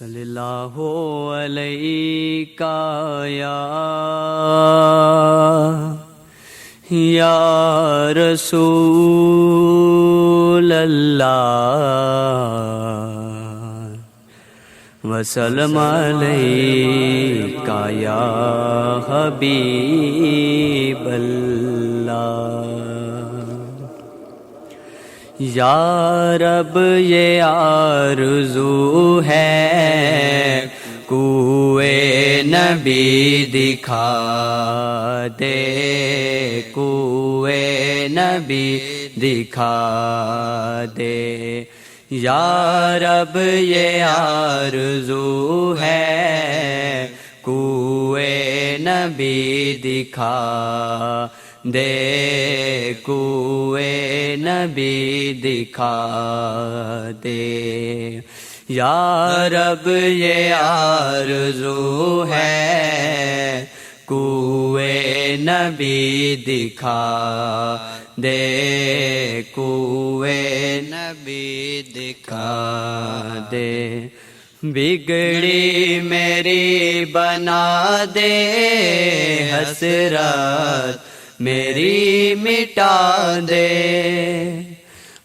صلی اللہ علیہ یا رسول اللہ وسلم علیک یا حبیب اللہ۔ یا رب یہ آرزو ہے کوئے نبی دکھا دے، کوئے نبی دکھا دے۔ یا رب یہ آرزو ہے کوئے نبی دکھا دے، کوئے نبی دکھا دے۔ یا رب یہ آرزو ہے کوئے نبی دکھا دے، کوئے نبی دکھا دے۔ بگڑی میری بنا دے حسرت میری مٹا دے،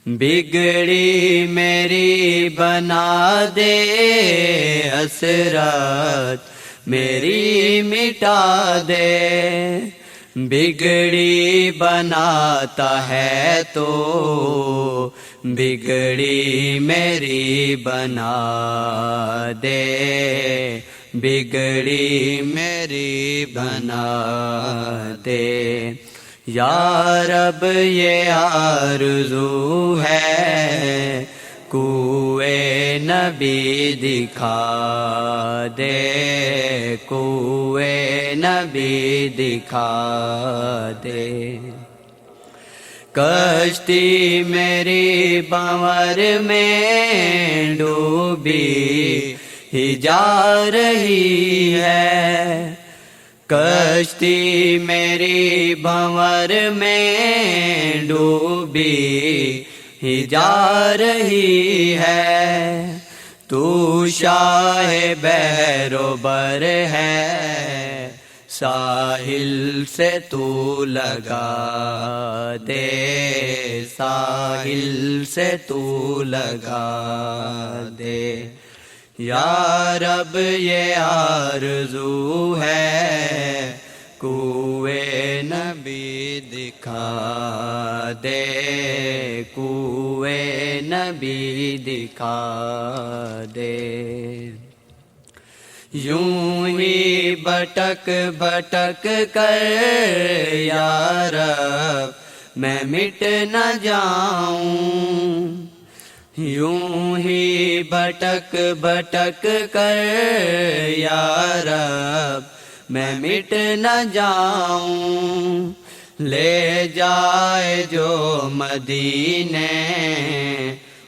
بگڑی میری بنا دے حسرت میری مٹا دے۔ بگڑی بناتا ہے تو بگڑی میری بنا دے، بگڑی میری بنا دے۔ یا رب یہ آرزو ہے کوئے نبی دکھا دے، کوئے نبی دکھا دے۔ کشتی میری بھنور میں ڈوبی ہی جا رہی ہے، کشتی میری بھنور میں ڈوبی ہی جا رہی ہے۔ تو شاہ بحر و بر ہے، ساحل سے تو لگا دے، ساحل سے تو لگا دے۔ یا رب یہ آرزو ہے کوئے نبی دکھا دے، کوئے نبی دکھا دے۔ یوں ہی بھٹک بھٹک کر یا رب میں مٹ نہ جاؤں، یوں ہی بھٹک بھٹک کر یا رب میں مٹ نہ جاؤں۔ لے جائے جو مدینے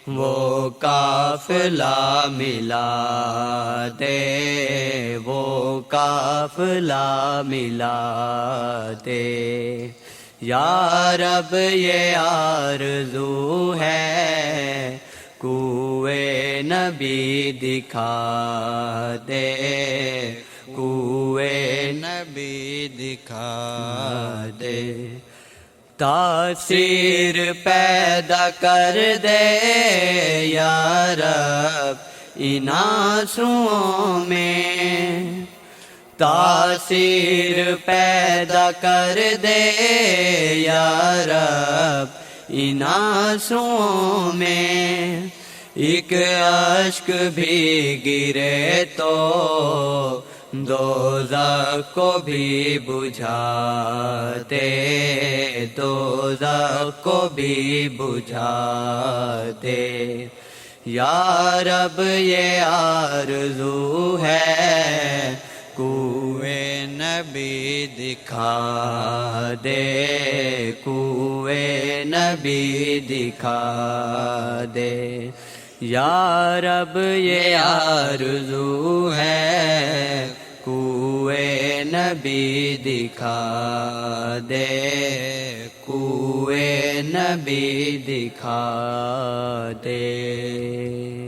وہ قافلہ ملا دے، وہ قافلہ ملا دے۔ یا رب یہ آرزو ہے کوئے نبی دکھا دے، کوئے نبی دکھا دے۔ تاثیر پیدا کر دے یا رب ان آنسوؤں میں، تاثیر پیدا کر دے یا رب ان آنسوؤں میں۔ ایک اشک بھی گرے تو دوزخ کو بھی بجھا دے، دوزخ کو بھی بجھا دے۔ یا رب یہ آرزو ہے کوئے نبی دکھا دے، کوئے نبی دکھا دے۔ یا رب یہ آرزو ہے کوئے نبی دکھا دے، کوئے نبی دکھا دے۔